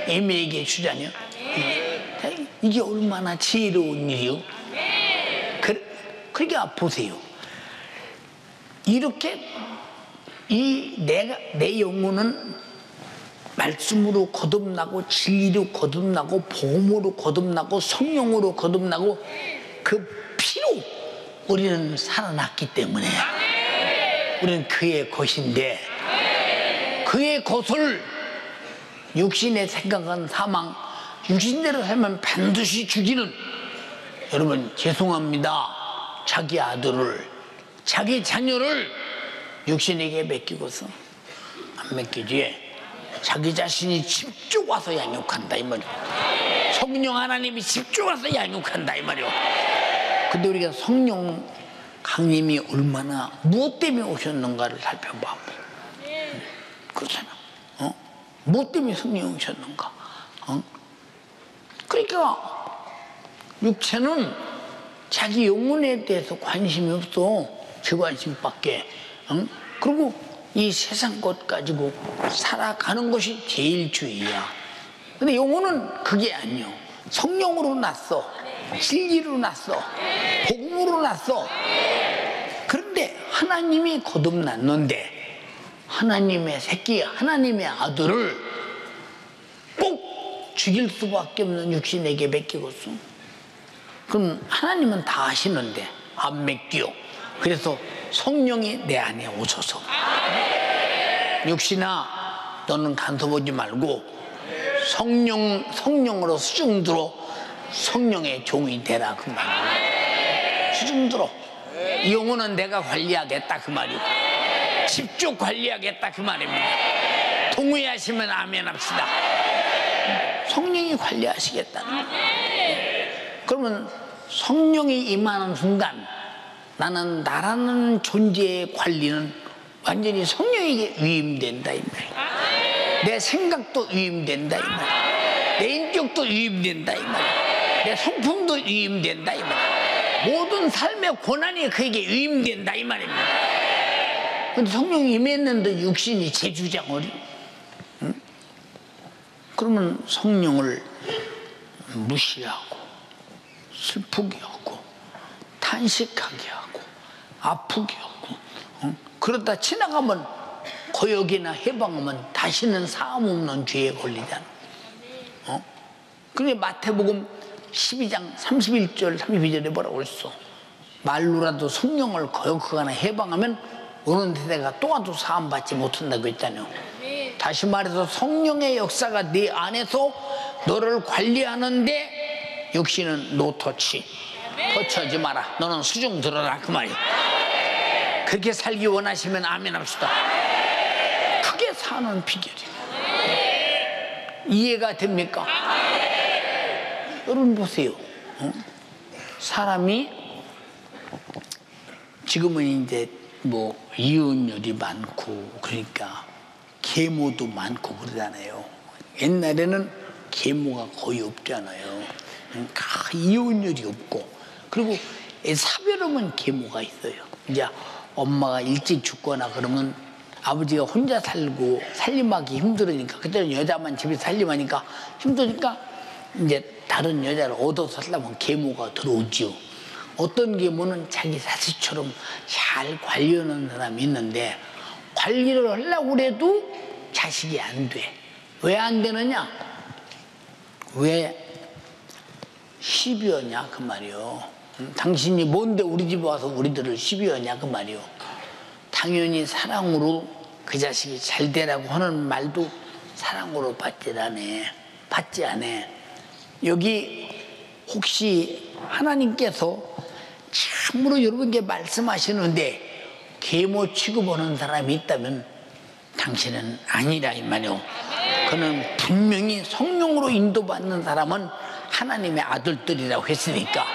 S1: 애미에게 주잖아요. 이게 얼마나 지혜로운 일이요. 그러니까 보세요. 이렇게 내 영혼은 말씀으로 거듭나고 진리로 거듭나고 복음으로 거듭나고 성령으로 거듭나고 그 피로 우리는 살아났기 때문에 우리는 그의 것인데, 그의 것을 육신의 생각은 사망, 육신대로 살면 반드시 죽이는, 여러분 죄송합니다, 자기 아들을, 자기 자녀를 육신에게 맡기고서 안 맡기지 자기 자신이 직접 와서 양육한다 이 말이야. 성령 하나님이 직접 와서 양육한다 이 말이야. 근데 우리가 성령 강림이 얼마나 무엇 때문에 오셨는가를 살펴봐. 그렇잖아. 무엇 때문에 성령이 오셨는가. 그러니까 육체는 자기 영혼에 대해서 관심이 없어. 제 관심밖에. 그리고 이 세상 것 가지고 살아가는 것이 제일 주의야. 근데 영혼은 그게 아니요. 성령으로 났어. 진리로 났어. 복음으로 났어. 그런데 하나님이 거듭났는데 하나님의 새끼, 하나님의 아들을 꼭 죽일 수밖에 없는 육신에게 맡기고서, 그럼 하나님은 다 하시는데 안 맡겨. 그래서 성령이 내 안에 오셔서, 육신아 너는 간섭하지 말고 성령으로 수중들어 성령의 종이 되라 그 말이야. 수중들어. 이 영혼은 내가 관리하겠다 그 말이고, 집중 관리하겠다 그 말입니다. 동의하시면 아멘 합시다. 성령이 관리하시겠다는 거예요. 그러면 성령이 임하는 순간 나는 나라는 존재의 관리는 완전히 성령에게 위임된다 이 말이야. 내 생각도 위임된다 이 말이야. 내 인격도 위임된다 이 말이야. 내 성품도 위임된다 이 말이야. 모든 삶의 권한이 그에게 위임된다 이 말입니다. 근데 성령이 임했는데 육신이 제 주장을, 그러면 성령을 무시하고 슬프게 하고 탄식하게 하고 아프게 하고, 그러다 지나가면 고역이나 해방하면 다시는 사함 없는 죄에 걸리잖아. 그런데 마태복음 12장 31절 32절에 뭐라고 했어? 말로라도 성령을 거역하거나 해방하면 어느 세대가 또 와도 사함받지 못한다고 했잖아요. 다시 말해서 성령의 역사가 네 안에서 너를 관리하는데 육신은 노터치, 터치하지 마라. 너는 수중 들어라 그 말이야. 그렇게 살기 원하시면 아멘 합시다. 크게 사는 비결이에요. 이해가 됩니까? 여러분 보세요. 사람이 지금은 이제 뭐 이혼율이 많고 그러니까 계모도 많고 그러잖아요. 옛날에는 계모가 거의 없잖아요. 그러니까 이혼율이 없고, 그리고 사별하면 계모가 있어요. 이제 엄마가 일찍 죽거나 그러면 아버지가 혼자 살고 살림하기 힘들으니까, 그때는 여자만 집에 살림하니까 힘드니까 이제 다른 여자를 얻어서 살려면 계모가 들어오죠. 어떤 계모는 자기 자식처럼 잘 관리하는 사람이 있는데 관리를 하려고 해도 자식이 안 돼. 왜 안 되느냐? 왜 시비하냐 그 말이요. 당신이 뭔데 우리 집에 와서 우리들을 시비하냐 그 말이요. 당연히 사랑으로 그 자식이 잘 되라고 하는 말도 사랑으로 받지 않아. 여기 혹시 하나님께서 참으로 여러분께 말씀하시는데 계모 취급하는 사람이 있다면 당신은 아니라 이 말이요. 그는 분명히 성령으로 인도받는 사람은 하나님의 아들들이라고 했으니까.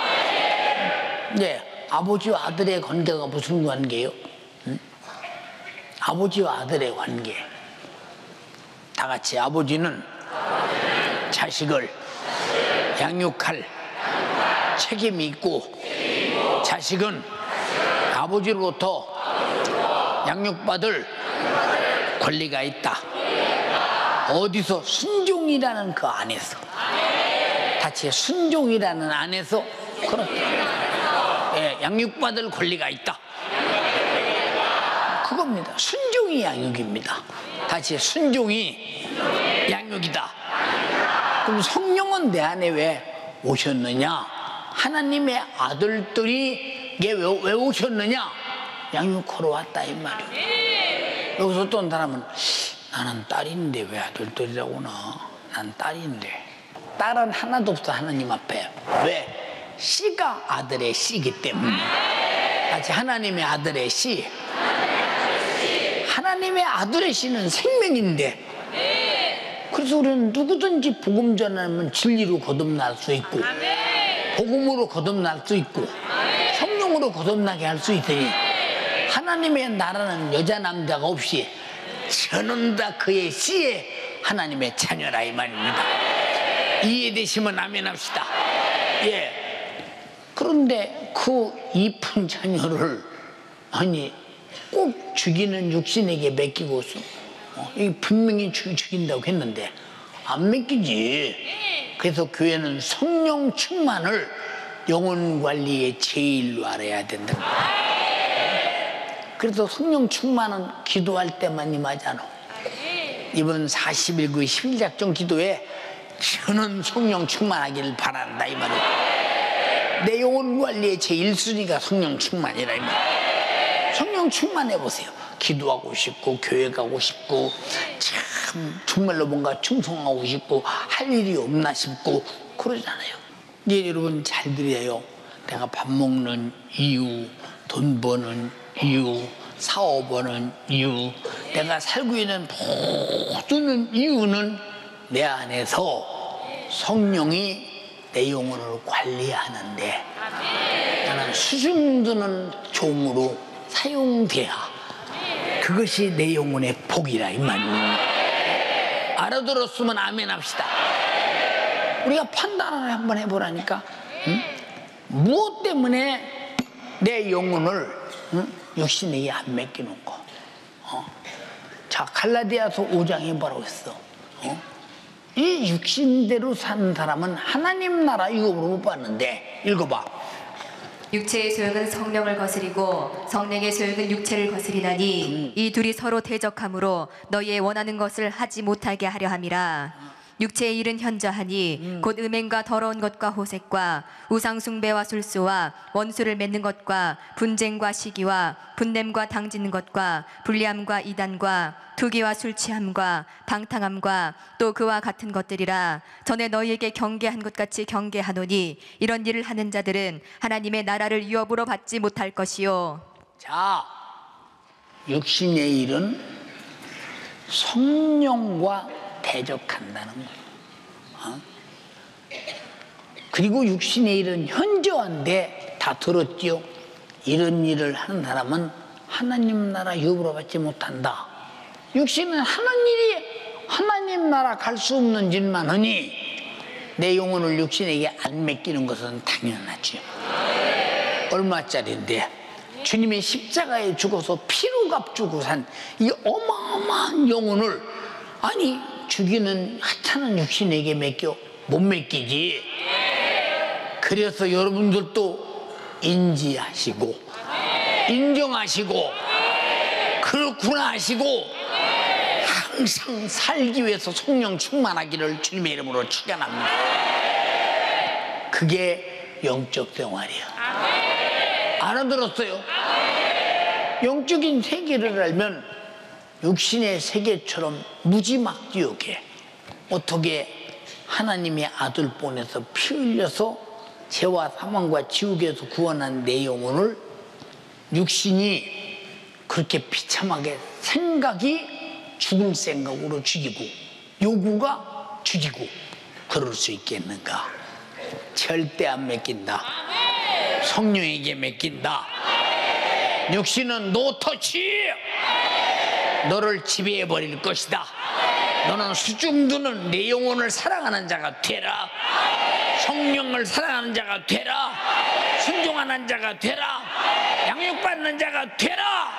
S1: 네, 아버지와 아들의 관계가 무슨 관계예요? 아버지와 아들의 관계. 다 같이 아버지는 자식을 양육할 책임이 있고, 자식은 아버지로부터 양육받을 권리가 있다. 어디서? 순종이라는 그 안에서. 같이 순종이라는 안에서. 그렇다. 예, 양육받을 권리가 있다. 그겁니다. 순종이 양육입니다. 다시 순종이 양육이다. 그럼 성령은 내 안에 왜 오셨느냐? 하나님의 아들들이 왜 오셨느냐? 양육하러 왔다 이 말이에요. 여기서 또 사람은 나는 딸인데 왜 아들들이라고나? 난 딸인데. 딸은 하나도 없어 하나님 앞에. 왜? 씨가 아들의 씨이기 때문에. 같이 하나님의 아들의 씨. 하나님의 아들의 씨는 생명인데. 그래서 우리는 누구든지 복음 전하면 진리로 거듭날 수 있고, 복음으로 거듭날 수 있고, 성령으로 거듭나게 할 수 있으니 하나님의 나라는 여자 남자가 없이 저는 다 그의 씨에 하나님의 자녀라 이 말입니다. 이해되시면 아멘 합시다. 예. 그런데 그 이쁜 자녀를 꼭 죽이는 육신에게 맡기고서 이 분명히 죽인다고 했는데 안 맡기지. 그래서 교회는 성령 충만을 영혼 관리의 제일로 알아야 된다. 그래서 성령 충만은 기도할 때만 임하잖아. 이번 41구 11작정 기도에 저는 성령 충만하기를 바란다 이 말이에요. 내 영혼 관리의 제1순위가 성령 충만이라 이 말이에요. 성령 충만해 보세요. 기도하고 싶고 교회 가고 싶고 참 정말로 뭔가 충성하고 싶고 할 일이 없나 싶고 그러잖아요. 이제 여러분 잘 들어요. 내가 밥 먹는 이유, 돈 버는 이유, 사업하는 이유, 내가 살고 있는 모든 이유는 내 안에서 성령이 내 영혼을 관리하는데 나는 수줍드는 종으로 사용돼야 그것이 내 영혼의 복이라 이 말이에요. 알아들었으면 아멘 합시다. 우리가 판단을 한번 해보라니까. 무엇 때문에 내 영혼을 육신에게 안 맡기는 거. 자, 갈라디아서 5장에 뭐라고 했어? 이 육신대로 사는 사람은 하나님 나라 유업으로 못 받는데. 읽어봐.
S2: 육체의 소욕은 성령을 거스리고 성령의 소욕은 육체를 거스리나니 이 둘이 서로 대적하므로 너희의 원하는 것을 하지 못하게 하려 함이라. 육체의 일은 현저하니 곧 음행과 더러운 것과 호색과 우상 숭배와 술수와 원수를 맺는 것과 분쟁과 시기와 분냄과 당짓는 것과 불리함과 이단과 투기와 술 취함과 방탕함과 또 그와 같은 것들이라. 전에 너희에게 경계한 것 같이 경계하노니 이런 일을 하는 자들은 하나님의 나라를 유업으로 받지 못할 것이요.
S1: 자, 육신의 일은 성령과 대적한다는 거예요. 그리고 육신의 일은 현저한데 다 들었지요. 이런 일을 하는 사람은 하나님 나라 유업으로 받지 못한다. 육신은 하는 일이 하나님 나라 갈 수 없는 일만 하니 내 영혼을 육신에게 안 맡기는 것은 당연하지요. 얼마짜리인데 주님의 십자가에 죽어서 피로 값주고 산 이 어마어마한 영혼을 죽이는 하찮은 육신에게 맡겨? 못 맡기지. 그래서 여러분들도 인지하시고 인정하시고 그렇구나 하시고 항상 살기 위해서 성령 충만하기를 주님의 이름으로 축원합니다. 그게 영적 생활이야. 알아들었어요? 영적인 세계를 알면 육신의 세계처럼 무지막지하게 어떻게 하나님의 아들 보내서 피 흘려서 죄와 사망과 지옥에서 구원한 내 영혼을 육신이 그렇게 비참하게 생각이 죽을 생각으로 죽이고 요구가 죽이고 그럴 수 있겠는가? 절대 안 맡긴다. 성령에게 맡긴다. 육신은 노터치. 너를 지배해버릴 것이다. 너는 수중두는 내 영혼을 사랑하는 자가 되라. 성령을 사랑하는 자가 되라. 순종하는 자가 되라. 양육받는 자가 되라.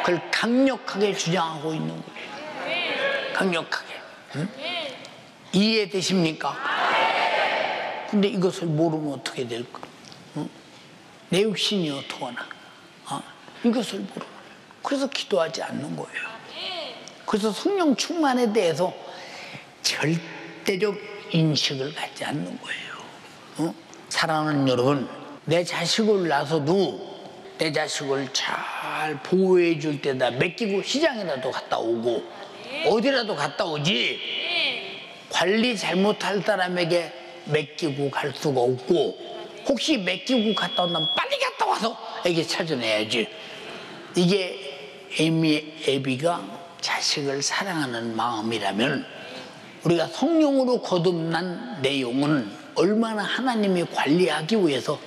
S1: 그걸 강력하게 주장하고 있는 거예요. 강력하게. 응? 이해되십니까? 근데 이것을 모르면 어떻게 될까? 응? 내 육신이 어떡하나? 이것을 모르면. 그래서 기도하지 않는 거예요. 그래서 성령 충만에 대해서 절대적 인식을 갖지 않는 거예요. 사랑하는 여러분, 내 자식을 낳아서도 내 자식을 잘 보호해 줄 때다 맡기고 시장이라도 갔다 오고 어디라도 갔다 오지, 관리 잘못할 사람에게 맡기고 갈 수가 없고, 혹시 맡기고 갔다 온다면 빨리 갔다 와서 애기 찾아내야지. 이게 애비가 자식을 사랑하는 마음이라면, 우리가 성령으로 거듭난 내용은 얼마나 하나님이 관리하기 위해서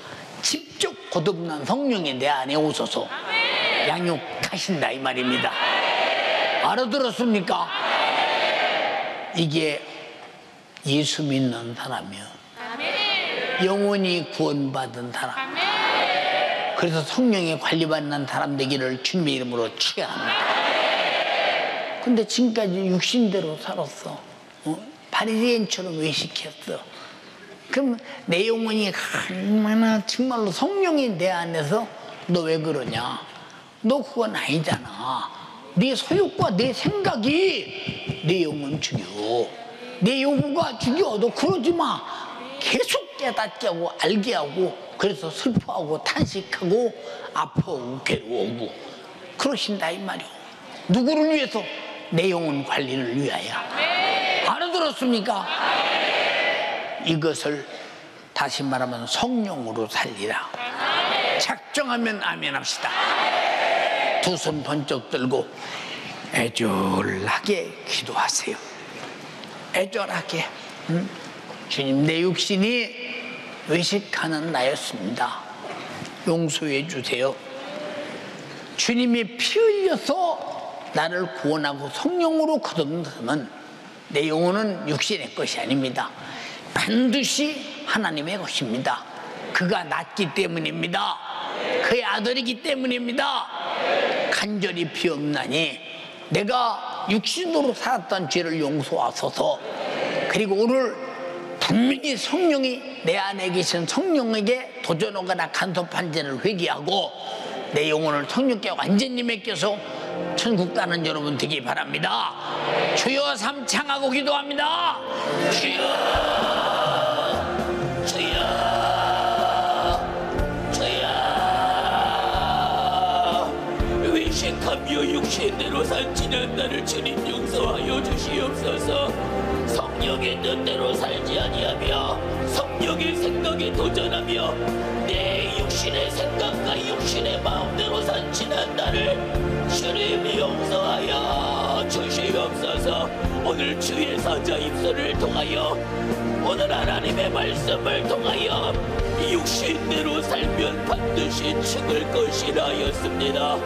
S1: 직접 거듭난 성령이 내 안에 오셔서 양육하신다 이 말입니다. 알아들었습니까? 이게 예수 믿는 사람이요, 영원히 구원받은 사람, 그래서 성령의 관리받는 사람 되기를 주님의 이름으로 축원합니다. 근데 지금까지 육신대로 살았어. 바리새인처럼 외식했어. 그럼 내 영혼이 얼마나 정말로 성령이 내 안에서 너 왜 그러냐? 너 그건 아니잖아. 네 소욕과 내 생각이 내 영혼 죽여. 내 요구가 죽여. 너 그러지 마. 계속 깨닫게 하고 알게 하고, 그래서 슬퍼하고 탄식하고 아파하고 괴로워하고 그러신다 이 말이오. 누구를 위해서? 내 영혼 관리를 위하여. 알아들었습니까? 이것을 다시 말하면 성령으로 살리라. 작정하면 아멘 합시다. 두 손 번쩍 들고 애절하게 기도하세요. 애절하게. 주님, 내 육신이 외식하는 나였습니다. 용서해 주세요. 주님이 피 흘려서 나를 구원하고 성령으로 거듭나면 내 영혼은 육신의 것이 아닙니다. 반드시 하나님의 것입니다. 그가 낳기 때문입니다. 그의 아들이기 때문입니다. 간절히 비옵나니 내가 육신으로 살았던 죄를 용서하소서. 그리고 오늘 분명히 성령이 내 안에 계신 성령에게 도전하거나 간섭한 죄를 회개하고 내 영혼을 성령께 완전히 맡겨서 천국 가는 여러분 되기 바랍니다. 주여 삼창하고 기도합니다. 주여, 주여, 주여. 외식하며 육신대로 산 지난 날을 주님 용서하여 주시옵소서. 성령의 뜻대로 살지 아니하며 성령의 생각에 도전하며 내 육신의 생각과 육신의 마음대로 산 지난 날을 주님 용서하여 주시옵소서. 오늘 주의 사자 입술을 통하여, 오늘 하나님의 말씀을 통하여 육신대로 살면 반드시 죽을 것이라 하였습니다.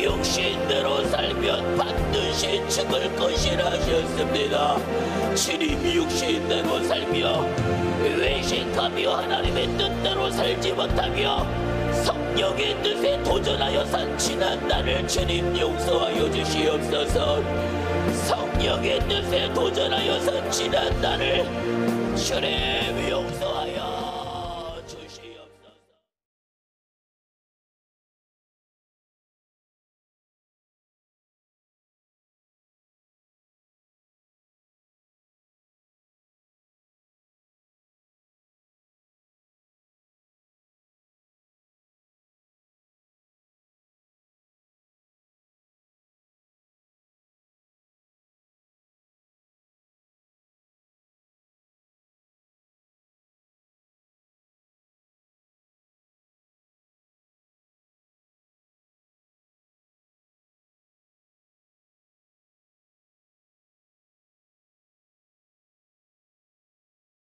S1: 육신대로 살면 반드시 죽을 것이라 하셨습니다. 주님 육신대로 살며 외식하며 하나님의 뜻대로 살지 못하며 성령의 뜻에 도전하여 산 지난 날을 주님 용서하여 주시옵소서. 성령의 뜻에 도전하여 산 지난 날을 주님